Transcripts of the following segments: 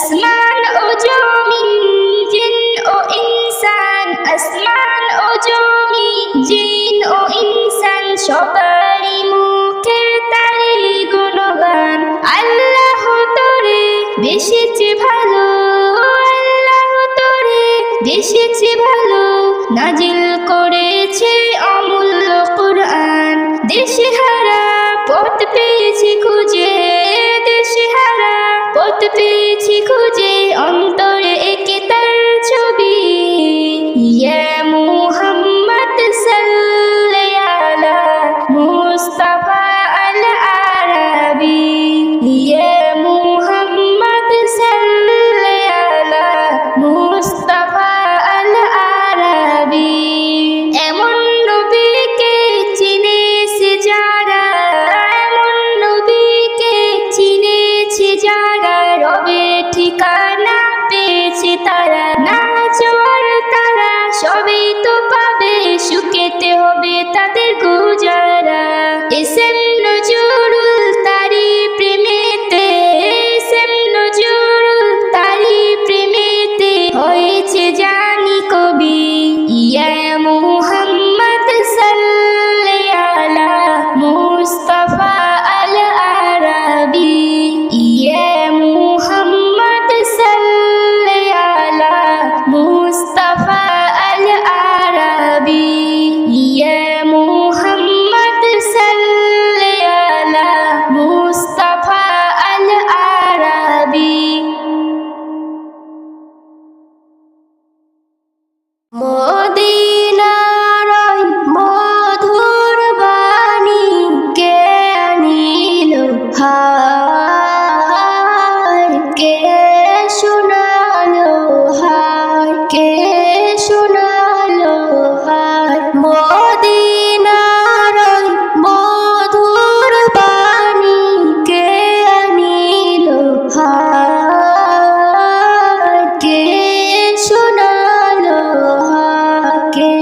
আসমান ও জমিন, জিন ও ইনসান, আসমান ও জমিন, জিন ও ইনসান, সবারই মুখে তারি গুণগান। আল্লাহ তোরে বেশিছে ভালো, আল্লাহ তোরে বেশিছে ভালো, নাজিল করেছে অমূল্য কুরআন। দেশহারা পথ পেয়েছি খুঁজে, দেশহারা পথ পেয়েছি খুঁজে, অন্তরে এঁকে তার ছবি। ইয়া মুহাম্মদ সাল্লি আলা মুস্তাফা আল আরাবি, ইয়া মুহাম্মদ সাল্লি আলা মুস্তাফা আল আরাবি। এমন নবীকে চিনেছে যারা, এমন নবীকে চিনেছে যারা, রবে ঠিকানা পেয়েছে তারা। নাচ আর তারা সবই তো পাবে, সুখেতে হবে তাদের গুজারা। এসএম নজরুল তারি প্রেমেতে, এসএম নজরুল তারি প্রেমেতে হয়েছে জানি কবি। ইয়া মুহাম্মদ সাল্লি আলা মুস্তাফা আল আরাবি, ইয়া মুহাম্মদ সাল্লি আলা মুস্তাফা আল আরাবি, ইয়া মুহাম্মদ সাল্লি আলা মুস্তাফা আল আরাবি। মদিনার ওই মধুর বাণী কে আনিল হায়, কে শোনালো হায়, কে শোনালো হায়। মদিনার ওই মধুর বাণী কে আনিল হায়, কে শোনালো হায়, কে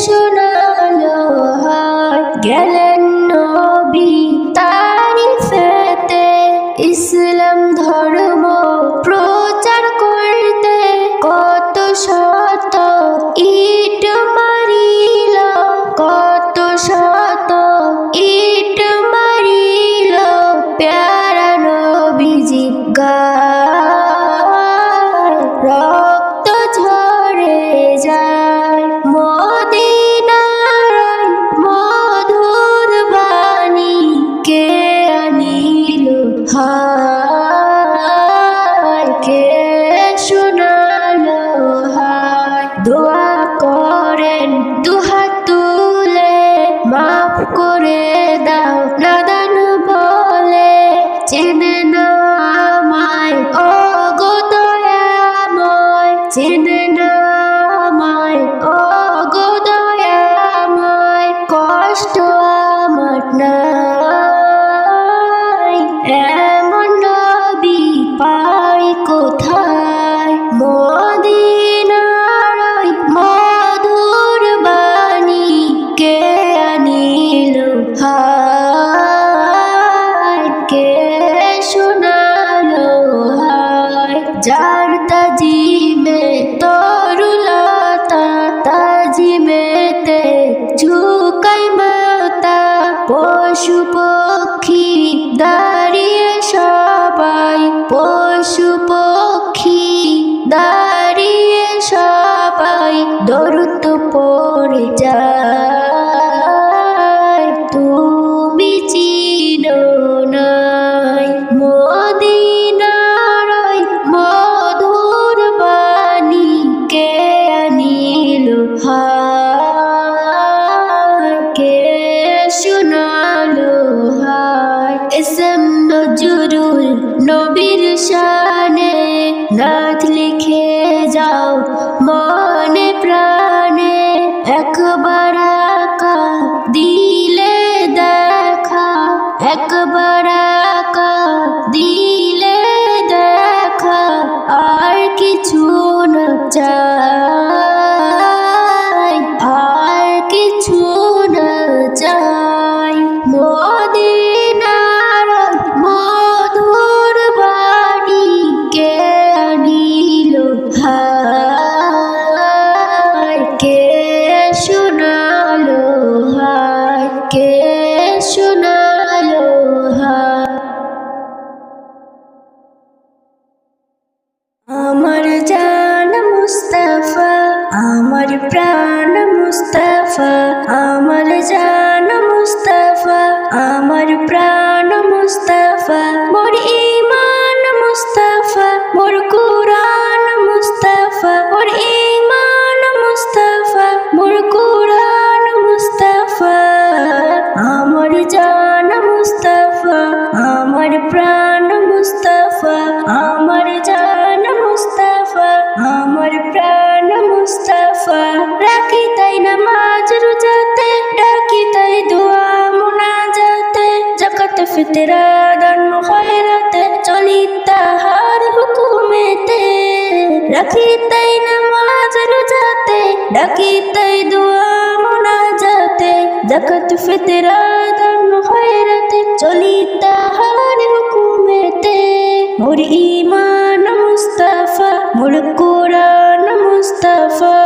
শোনালো হায়। গেলেন নবী তারিফেতে, ইসলাম ধর্ম প্রচার করতে, কত শত ইট মারিল, কত শত ইট মারিল, প্যারা নবীজি গায়, রক্ত ঝরে যায়। মদিনার ওই মধুর বাণী কে আনিল হায়, কে শোনালো হায়। দোয়া করেন দুহাত তুলে, মাফ করে দাও নাদান বলে, চেনে না আমায় ও গো দয়াময়, চেনে না আমায় ও গো দয়াময়, কষ্ট আমার নাই, এমন নবী পাই কোথায়। মদিনার ওই মধুর বাণী কে আনিল হায়, কে শোনালো হায়। যার তাজিমে তরুলতা, তাজিমেতে ঝুঁকাই মাতা, পশু পক্ষী দাঁড়িয়ে সবাই, পশু পক্ষী দাঁড়িয়ে সবাই, দরুদ পড়ে যায়, তুমি চিনো নাই। মদিনার ওই মধুর বাণী ফিতরা দান খয়রাতে চলি তাহার হুকুমেতে রাখি তাই নামাজ রোজাতে ডাকি তাই দোয়া মোনাজাতে যাকাত ফিতরা দান খয়রাতে চলি তাহার হুকুমেতে মোর ঈমান মুস্তাফা মোর কুরআন মুস্তাফা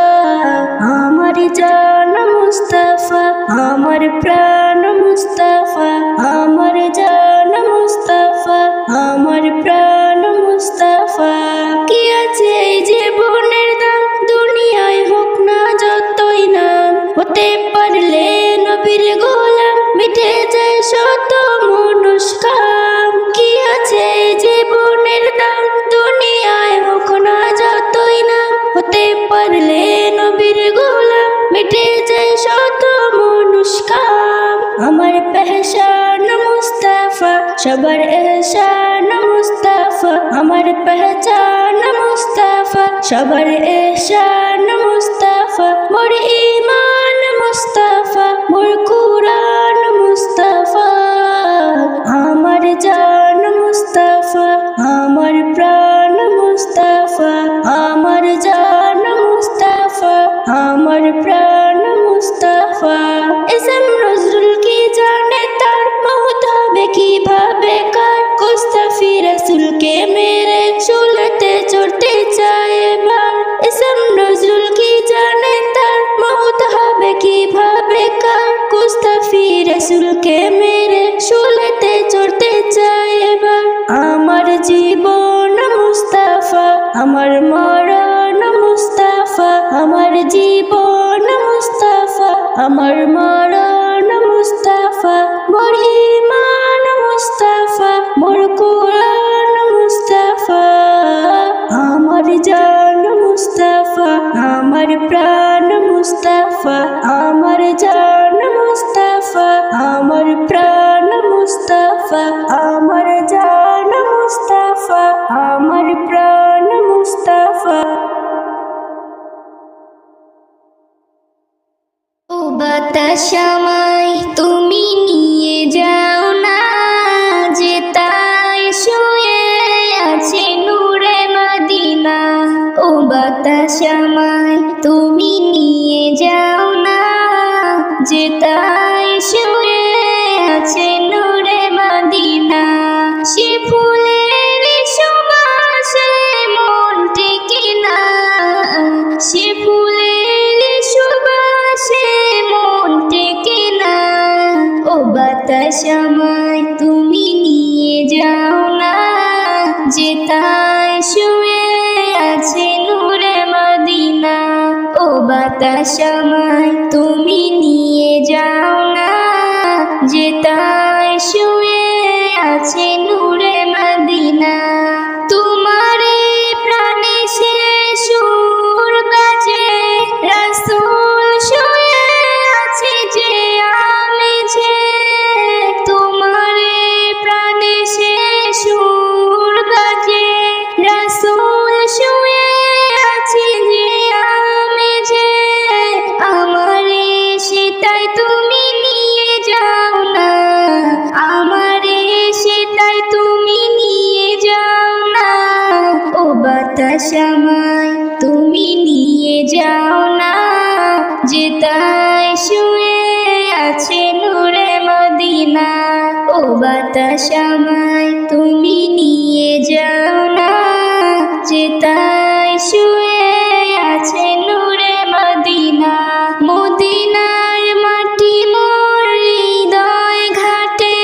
আমার জান মুস্তাফা আমার প্রাণ মুস্তাফা আমার জান মুস্তাফা আমার প্রাণ মুস্তাফা কি আছে এই জীবনের দাম দুনিয়ায় হোক না যতই নাম হতে পারলে নবীর গোলাম মিটে যায় শত মনুষ্কাম কি আছে এই জীবনের দাম দুনিয়ায় হোক না যতই নাম হতে পারলে নবীর গোলাম মিটে যায় শত মনুষ্কাম আমার পেহচান মুস্তাফা সবার এহসান মুস্তাফা আমার পেহচান মুস্তাফা সবার এহসান মুস্তাফা মোর ঈমান মুস্তাফা মোর কুরআন মুস্তাফা আমার জান মুস্তাফা আমার প্রাণ মুস্তাফা আমার জান মুস্তাফা আমার প্রাণ মুস্তাফা ইসম নজরুল কি জানে তার মওত হবে কিভাবে কার মুস্তাফি রাসূলকে মেরে চুলতে চড়তে চায় এবার ইসম নজরুল কি জানে তার মওত হবে কিভাবে কার মুস্তাফি রাসূলকে মেরে চুলতে চড়তে চায় এবার আমার জীবন মুস্তাফা আমার মরণ মুস্তাফা আমার জীবন মুস্তাফা আমার মরণ মুস্তাফা মোর ঈমান মুস্তাফা মোর কুরআন মুস্তাফা আমার জান মুস্তাফা আমার প্রাণ মুস্তাফা আমার জান মুস্তাফা আমার প্রাণ মুস্তাফা আমার জান মুস্তাফা আমার প্রাণ মুস্তাফা ও বাতাস আমায় তুমি নিয়ে যাও না যে তাই শুয়ে আছে নূরে মদিনা ও বাতাস আমায় তুমি নিয়ে যাও না যে তাই শুয়ে আছে নূরে মদিনা সে ফুলের সুবাসে মন টেকে না সে ফুলের সুবাসে মন টেকে না ও বাতাস আমায় তুমি নিয়ে যাও না যে তাই শুয়ে আছে নূরে মদিনা ও বাতাস আমায় তুমি নিয়ে যাও না যে তাই শুয়ে আছে নূরে মদিনা তোমারে প্রাণে সে সুর বাজে রাসূল শুয়ে আছে যে আমেজে তোমারে প্রাণে সে সুর বাজে রাসূল শুয়ে আছে যে আমেজে আমারে সেটাই তুমি নিয়ে যাও না আমারে সেটাই তুমি নিয়ে যাও না ও বাতাস আমায় তুমি নিয়ে যাও না যে তাই শুয়ে আছে নূরে মদিনা ও বাতাস আমায় তুমি নিয়ে যাও না যে তাই শুয়ে আছে নূরে মদিনা মদিনার মাটি মোর হৃদয় ঘাটে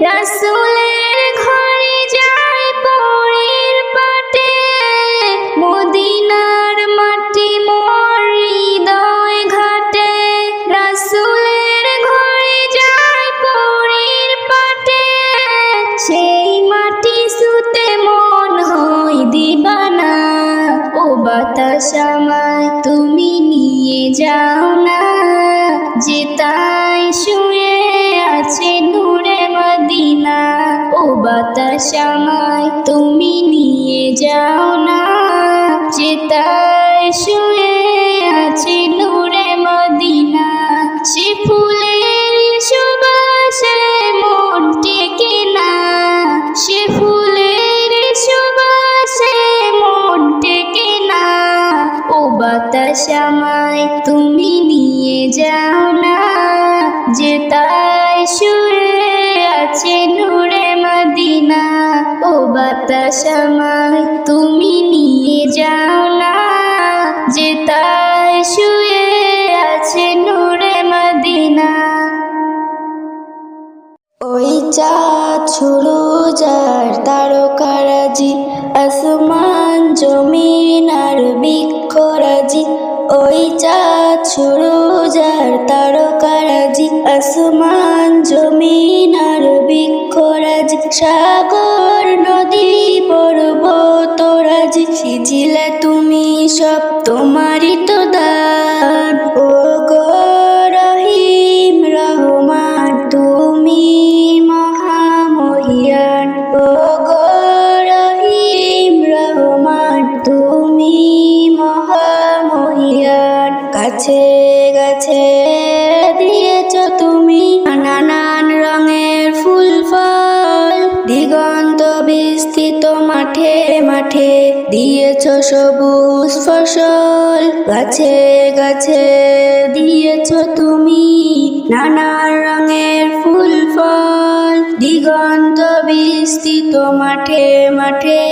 রাসূলের ঘরে যায় পরের পাটে মদিনার মাটি মোর হৃদয় ঘাটে রাসূলের ঘরে যায় পরের পাটে সেই মাটি সুতে মন হয় দিবানা ও বাতাস আমায় তুমি নিয়ে যাও না যে তাই শুয়ে আছে নূরে মদিনা ও বাতাস আমায় তুমি নিয়ে যাও না যে তাই শুয়ে আছে নূরে মদিনা সে ফুলের সুবাসে মন টেকে বাতাসামায় তুমি নিয়ে যাও না, যে তাই শুয়ে আছে নূরে মদিনা। ও বাতাসামায় তুমি নিয়ে যাও না, যে তাই শুয়ে আছে নূরে মদিনা। ওই চাঁদ সূরজ আর তারকারাজি, আসমান জমিন আর বৃক্ষরাজি। ওই চাঁদ সূরজ আর তারকারাজি, আসমান জমিন আর বৃক্ষরাজি। সাগর নদী পর্বতরাজি, সিজিলে তুমি সব তোমারই তো দান। ও গো রহিম রহমান তুমি মহামহিয়ান। ও গো রহিম রহমান তুমি মহামহিয়ান। গাছে গাছে দিয়েছ তুমি নানান রঙের ফুল ফল, দিগন্ত বিস্তৃত মাঠে মাঠে দিয়েছ সবুজ ফসল। গাছে গাছে দিয়েছ তুমি নানান রঙের ফুল ফল, দিগন্ত বিস্তৃত মাঠে মাঠে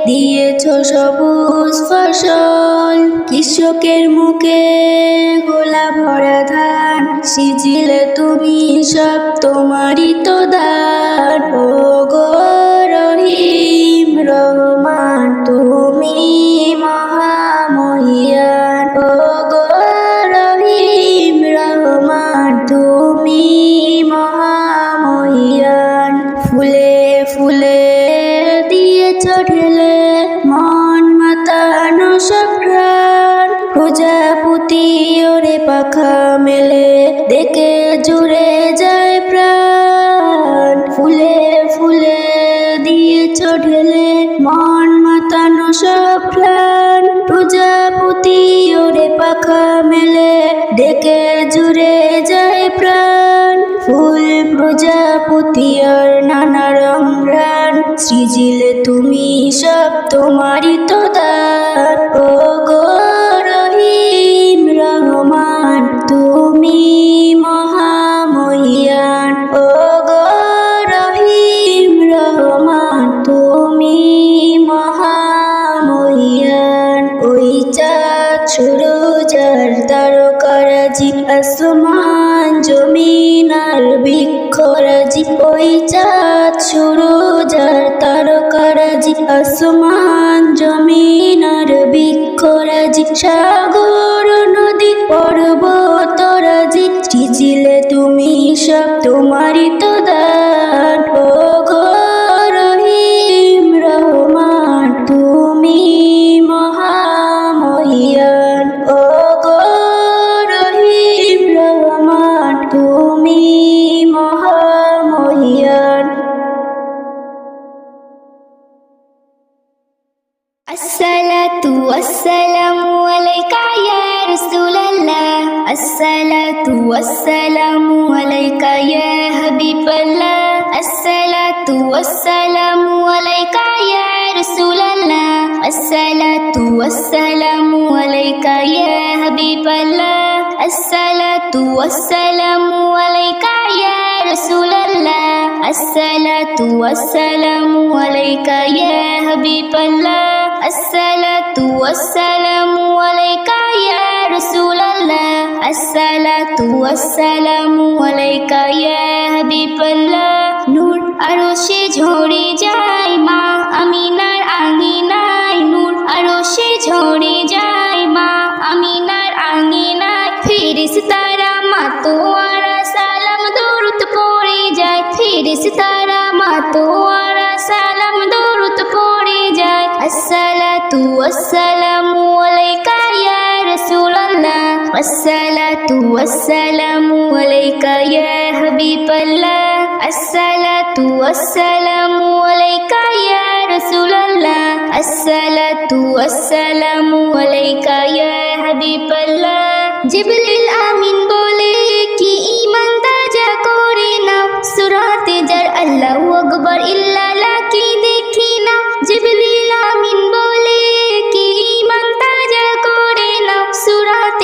দিয়েছ সবুজ ফসল। কৃষকের মুখে গোলা ভরা ধান, সিজিলে তুমি সব তোমারই তো দান। ও গো রহিম রহমান তুমি মহামহিয়ান। ও গো রহিম রহমান তুমি মহামহিয়ান। ফুলে ফুলে দিয়েছ ঢেলে মন মাতানো সব প্রাণ, প্রজাপতি ওরে পাখা মেলে দেখে জুড়ে যায় প্রাণ। ফুলে ফুলে দিয়েছ ঢেলে মন মাতানো সব প্রাণ, প্রজাপতি ওরে পাখা মেলে দেখে জুড়ে যায় প্রাণ। ফুল প্রজাপতি আর নানা রং রান, সৃজিলে তুমি সব তোমারই তো দান। ও গো রহিম রহমান তুমি মহামহিয়ান। ও গো রহিম রহমান তুমি মহামহিয়ান। ওই চাঁদ সূরজ আর তারকারাজি, আসমান জমিন আর বৃক্ষরাজি। ওই চাঁদ সূরজ আর তারকারাজি, আসমান জমিন আর বৃক্ষরাজি। সাগর নদী পর্বতরাজি, সিজিলে তুমি সব তোমারই তো দান। ও গো রহিম রহমান তুমি মহামহিয়ান। ও গো রহিম রহমান তুমি মহামহিয়ান। আসসালাতু ওয়াসসালামু আলাইকা ইয়া রাসূলুল্লাহ, আসসালাতু ওয়াসসালামু আলাইকা ইয়া হাবিবাল্লাহ, আসসালাতু ওয়াসসালামু আলাইকা ইয়া রাসূলুল্লাহ, আসসালাতু ওয়াসসালামু আলাইকা ইয়া হাবিবাল্লাহ, আসসালাতু ওয়াসসালামু আলাইকা ইয়া রাসূলুল্লাহ, আসসালাতু ওয়াসসালামু আলাইকা ইয়া হাবিবাল্লাহ, আসসালাতু ওয়াসসালামু আলাইকা ইয়া রাসূলুল্লাহ, আসসালাতু ওয়াসসালামু আলাইকা ইয়া হাবিবাল্লাহ। নূর আরশে ঝরে যায় মা আমিনার আঙিনায়, নূর আরশে ঝরে যায় মা আমিনার আঙিনায়। ফেরেশতারা মাতোয়ারা সালাম দরুদ পড়ে যায়, ফেরেশতারা মাতোয়ারা সালাম দরুদ পড়ে যায়। আসসালাতু ওয়াসসালামু আলাইকা ইয়া রাসূলুল্লাহ, আসসালাতু ওয়াসসালামু আলাইকা ইয়া হাবিবাল্লাহ, আসসালাতু ওয়াসসালামু আলাইকা ইয়া রাসূলুল্লাহ, আসসালাতু ওয়াসসালামু আলাইকা ইয়া হাবিবাল্লাহ। জিবরিল আমিন বলে কি ঈমান তাজা করে নাও, সূরাতে যার আল্লাহু আকবার ইল্লাল্লাহ কি দেখি না। জিবরিল আমিন বলে কি ঈমান তাজা করে নাও, সূরাতে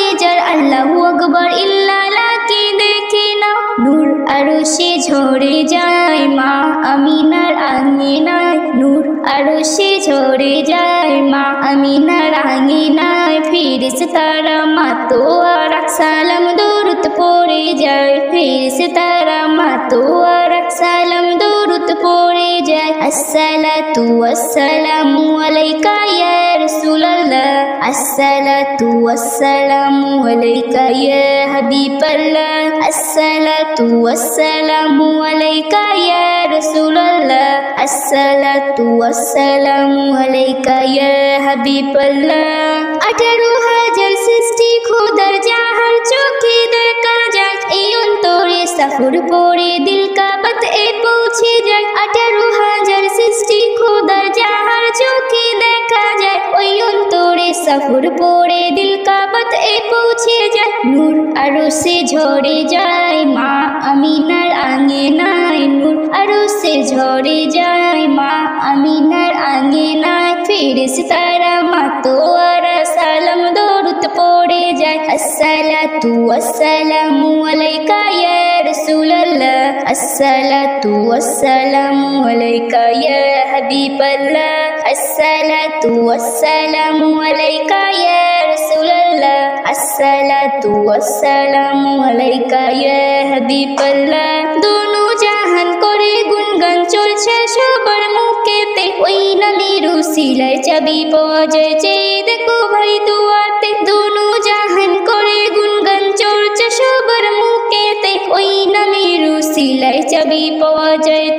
আমিনার আঙিনায় ফেরেশতারা মাতোয়ারা সালাম দরুদ পড়ে যায় ফেরেশতারা মাতোয়ারা সালাম দরুদ পড়ে যায় আসসালাতু ওয়াসসালামু আলাইকা ইয়া রাসূলুল্লাহ আসসালাতু ওয়াসসালামু আলাইকা ইয়া হাবিবাল্লাহ আসসালাতু ওয়াসসালামু আলাইকা ইয়া রাসূলুল্লাহ আসসালাতু ওয়াসসালামু আলাইকা ইয়া হাবিবাল্লাহ 18,000 সৃষ্টি খোদার জাহান চোখে দেখা যায় এই অন্তরে সফর পড়ে দিল কাবাত এ পৌঁছে যায় 18,000 সৃষ্টি খোদার জাহান চোখে দেখা যায় ওই অন্তরে সফর পড়ে দিল কাবাত এ পৌঁছে যায় নূর আরশে ঝরে যায় মা আমিনার আঙিনায় নূর আরশে ঝরে যায় মা আমিনার আঙিনায় ফেরেশতারা মাতোয়ারা সালাম দরুদ পড়ে যায় আসসালাতু ওয়াসসালামু আলাইকা ইয়া রাসূলুল্লাহ আসসালাতু ওয়াসসালামু আলাইকা ইয়া হাবিবাল্লাহ আসসালাতু ওয়াসসালামু আলাইকা ইয়া রাসূলুল্লাহ আসসালাতু ওয়াসসালামু আলাইকা ইয়া হাবিবাল্লাহ দোনো জাহান করে গুনগান চলছে সবার মুখেতে ওই নামের উসিলায় চাবি পাওয়া যায় চেয়ে দেখো ভাই দুয়াতে দোনো জাহান করে গুনগান চলছে সবার মুখেতে ওই নামের উসিলায় চাবি পাওয়া যায়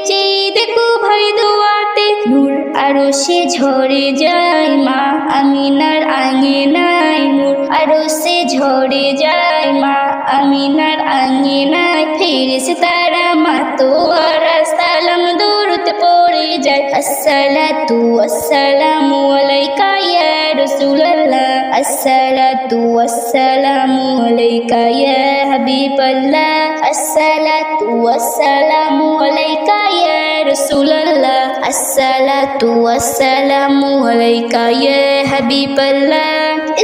চেয়ে দেখো ভাই দুয়াতে নূর আরশে ঝরে যায় মা আমিনার আঙিনায় নূর আরশে ঝরে যায় মা আমিনার আঙিনায় ফেরেশতারা মাতোয়ারা সালাম দরুদ পড়ে যায় আসসালাতু ওয়াসসালামু আলাইকা ইয়া রাসূলুল্লাহ আসসালাতু ওয়াসসালামু আলাইকা ইয়া হাবিবাল্লাহ আসসালাতু ওয়াসসালামু আলাইকা ইয়া রাসূলুল্লাহ আসসালাতু ওয়াসসালামু আলাইকা ইয়া হাবিবাল্লাহ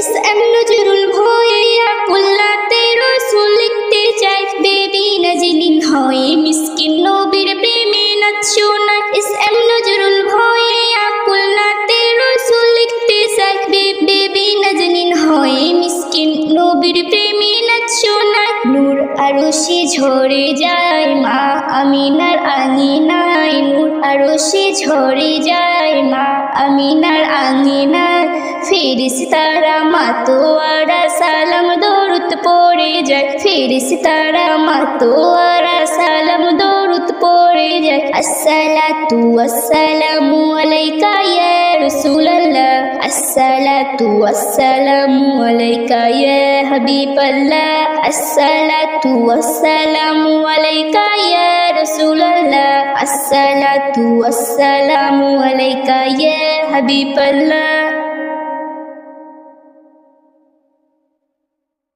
ইসআম নজরুল ভয়ে আকুল্লাতে রাসূল লিখতে চাই বেবি নাজনীন হয় মিসকিন নবীর প্রেমে নাচ শোনায় ইসআম নজরুল ভয়ে আকুল্লাতে রাসূল লিখতে চাই বেবি নাজনীন হয় মিসকিন নবীর প্রেমে নাচ শোনায় নূর আরশে ঝরে যায় মা আমিনার আঙিনায় নূর আরশে ঝরে যায় মা আমিনার আঙিনায় ফেরেশতারা মাতোয়ারা সালাম দরুদ পড়ে যায় ফেরেশতারা মাতোয়ারা সালাম দরুদ পড়ে যায় আসসালাতু ওয়াসসালামু আলাইকা ইয়া রাসূলুল্লাহ আসসালাতু ওয়াসসালামু আলাইকা ইয়া হাবিবাল্লাহ আসসালাতু ওয়াসসালামু আলাইকা ইয়া রাসূলুল্লাহ আসসালাতু ওয়াসসালামু আলাইকা ইয়া হাবিবাল্লাহ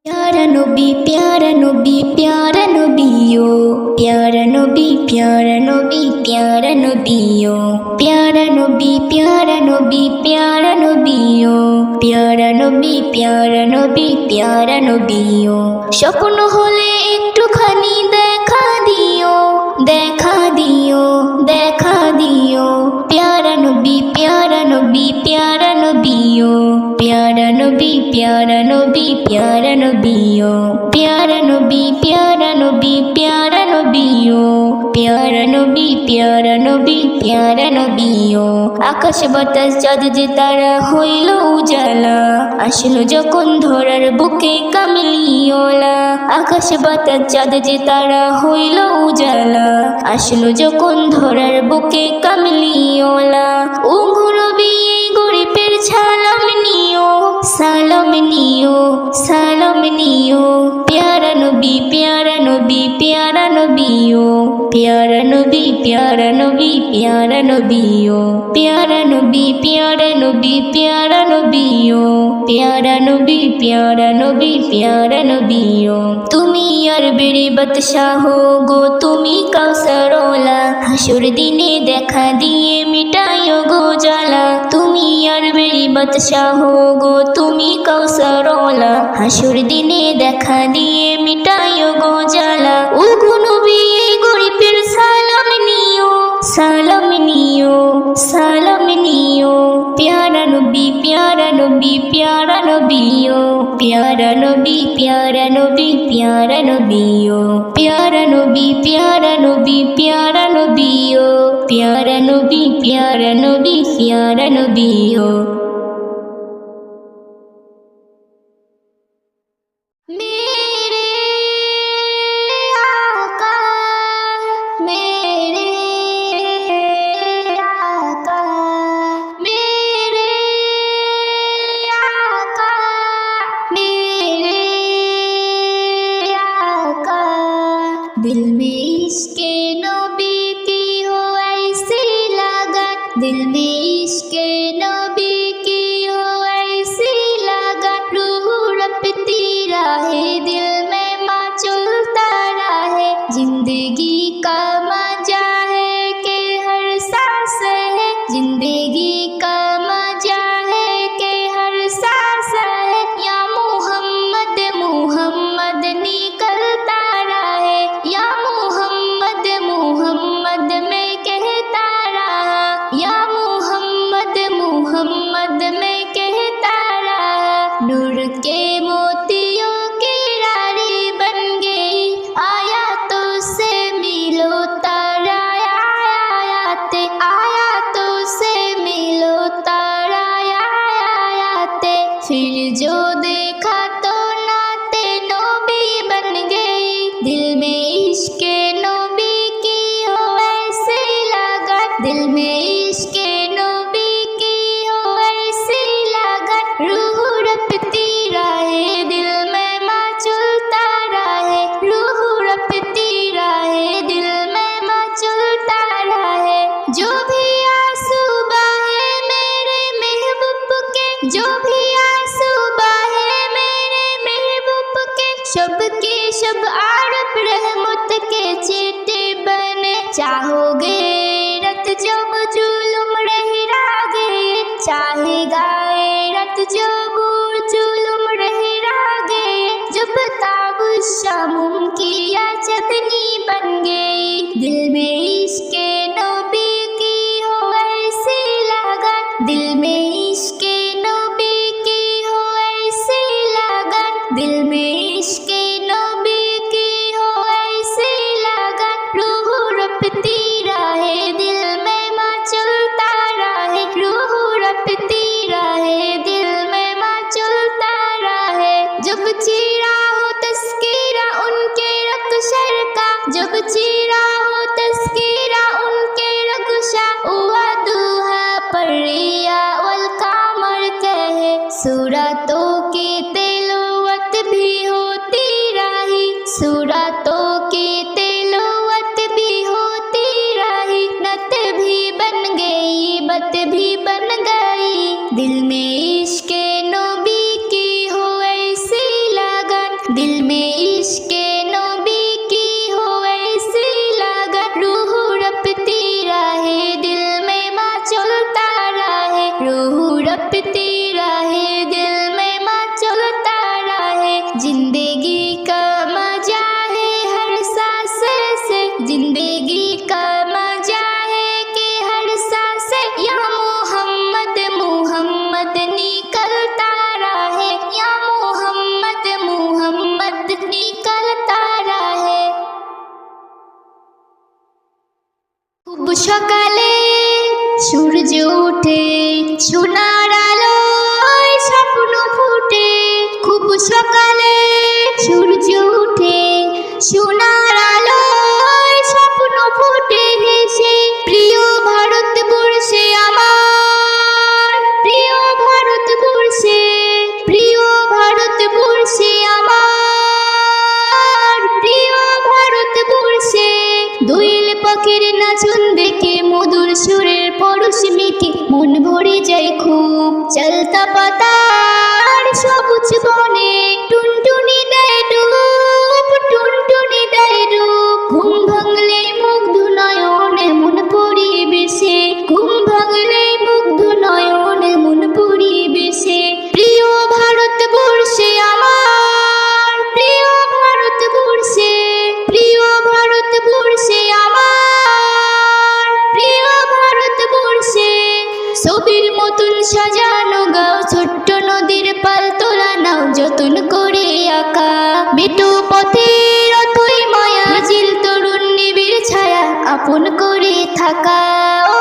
प्यारा नबी प्यारा नबी प्यारा नबियो प्यारा नबी प्यारा नबी प्यारा नबियो प्यारा नबी प्यारा नबी प्यारा नबियो प्यारा नबी प्यारा नबी प्यारा नबियो স্বপ্ন হলে একটুখানি দেখা দিও দেখা দিও দেখা দিও प्यारा नबी प्यारा नबी प्यारा नबियो प्यारा नबी प्यारा नबी प्यारा नबियो प्यारा नबी प्यारा नबी प्यारा नबियो प्यारा नबी प्यारा नबी प्यारा नबियो আকাশ বাতাস চাঁদ যে তারা হইল উজালা আসলো যখন ধরার বুকে কামলিওলা আকাশ বাতাস চাঁদ যে তারা হইল উজালা আসলো যখন ধরার বুকে কামলিওলা ও ঘুরবি গরিবের সালাম নিও সালাম নিও সালাম নিও प्यारा नबी प्यारा नबी प्यारा नबियो प्यारा नबी प्यारा नबी प्यारा नबियो प्यारा नबी प्यारा नबी प्यारा नबियो प्यारा नबी प्यारा नबी प्यारा नबियो তুমি আর বেড়ে বাদশাহ গো তুমি কাউসারওয়ালা হাসর দিনে দেখা দিয়ে মিটাইও গো জ্বালা তুমি আর বেড়ে বাদশাহ গো তুমি কাউসারওয়ালা হাসর দিনে দেখা দিয়ে মিটাইও গো জ্বালা ও গো নবী গরিবের সালাম নিও সালাম নিও সালাম নিও प्यारा नबी प्यारा नबी प्यारा नबियो प्यारा नबी प्यारा नबी प्यारा नबियो प्यारा नबी प्यारा नबी प्यारा नबियो प्यारा नबी प्यारा नबी प्यारा नबियो मेरे आका मेरे आका मेरे आका मेरे आका दिल में इश्क़े नबी की हो ऐसी लगन दिल में इश्क़े नबी की हो ऐसी लगन रूह रपती रहे दिल में मचलता रहे जिंदगी का मजा है कि हर सांस है जिंदगी का मजा है कि हर सांस है या मोहम्मद मोहम्मद निकलता रहे या मोहम्मद मोहम्मद में कहता रहा या मोहम्मद मोहम्मद में कहता रहा नूर के मोतियों की रानी बन गई आया तो से मिलो तारा आया तो से मिलो तारा आयाते फिर जो देखा तो नाते नबी बन गई दिल में इश्क़े नबी की हो ऐसे लगन दिल में इश्क़े नबी की हो ऐसी लगन रूह रपती रहे दिल में मचलता रहे रूह रपती रहे दिल में मचलता रहे जो भी आंसू बहे मेरे महबूब के जो भी आंसू बहे मेरे महबूब के शब के शब आरब रहमत के चीटे बने चाहोगे रत जब जुलुम रहरा गए चाहेगा रत जब जुलुम रहरा गए जब ताबुशा मुमकिया चटनी बन गई दिल में इश्क़े नबी की हो ऐसी लगन दिल में इश्क़े नबी की हो ऐसी लगन दिल में इश्क़े नबी की हो ऐसी लगन रूह रपती रहे दिल में मचलता रहे रूह रपती रहे दिल में मचलता रहे जब चीरा हो तस्कीरा उनके रक्शर का जब चीरा हो तस्कीरा उनके रक्शा हुआ दुहा परिया वल कामर कहे सूरतों की तिलावत भी होती रही सूरतों की तिलावत भी होती रही नत भी बन गई बत भी बन गई दिल में इश्क़े नबी की हो ऐसी लगन दिल में इश्क़े नबी की हो ऐसी लगन रूह रपती रहे दिल में मचलता रहे रूह रपती रहे दिल में मचलता रहे जिंदगी का मजा है हर सांस से जिंदगी का मजा है कि हर सांस या मोहम्मद मोहम्मद निकलता रहे या मोहम्मद मोहम्मद निकलता रहे খুব সকালে সূর্য ওঠে সোনার আলোয় স্বপ্ন ফুটে খুব সকালে সূর্য ওঠে সোনার আলোয় স্বপ্ন ফুটে হেসে প্রিয় ভারতবর্ষে আমার প্রিয় ভারতবর্ষে প্রিয় ভারতবর্ষে আমার প্রিয় ভারতবর্ষে দোয়েল পাখির নাচন দেখে মধুর সুরের পরশ মেখে মন ভরে যায় খুব চলতা পাতার সবুজ বনে টুনটুনি দেয় ডুব টুনটুনি দেয় ডুব ঘুম ভাঙলে মুগ্ধ নয়নে মন পরিবেশে ঘুম ভাঙলে মুগ্ধ নয়নে মন পরিবেশে প্রিয় ভারতবর্ষে আমার প্রিয় ভারতবর্ষে প্রিয় ভারতবর্ষে আমার প্রিয় ভারতবর্ষে ছবির মতন সাজানো গাও ছোট্ট নদী হেঁটো পথের অথই মায়া, মিছিল তরুণ নিবিড় ছায়া, আপন করে থাকা, ও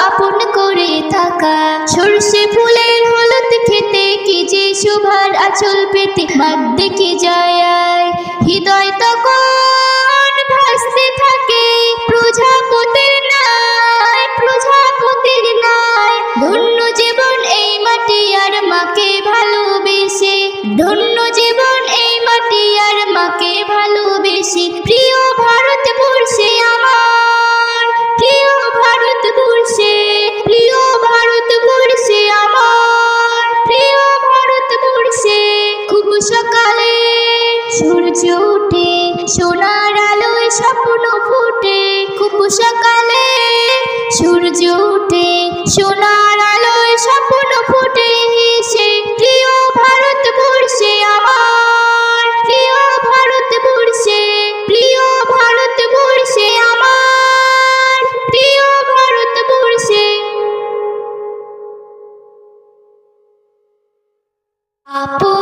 আপন করে থাকা। সর্ষে ফুলের হলুদ খেতে, কি যে শোভার আঁচল পেতে, মাঘ দেখে যায় হৃদয় তখন ভাসতে থাকে প্রজাপতির নাই, প্রজাপতির নাই। ধন্য জীবন এই মাটি আর মাকে ভালোবেসে, ধন্য জীবন এই মাটি আর মাকে ভালোবেসে। প্রিয় ভারতবর্ষে আমার, প্রিয় ভারতবর্ষে, প্রিয় ভারতবর্ষে আমার, প্রিয় ভারতবর্ষে। খুব সকালে সূর্য ওঠে, সোনার আলোয় স্বপ্ন ফুটে। খুব সকালে সূর্য ওঠে, সোনার আলোয় স্বপ্ন ফুটে হেসে। প্রিয় ভারতবর্ষে আমার, প্রিয় ভারতবর্ষে, প্রিয় ভারতবর্ষে আমার, প্রিয় ভারতবর্ষে। আপন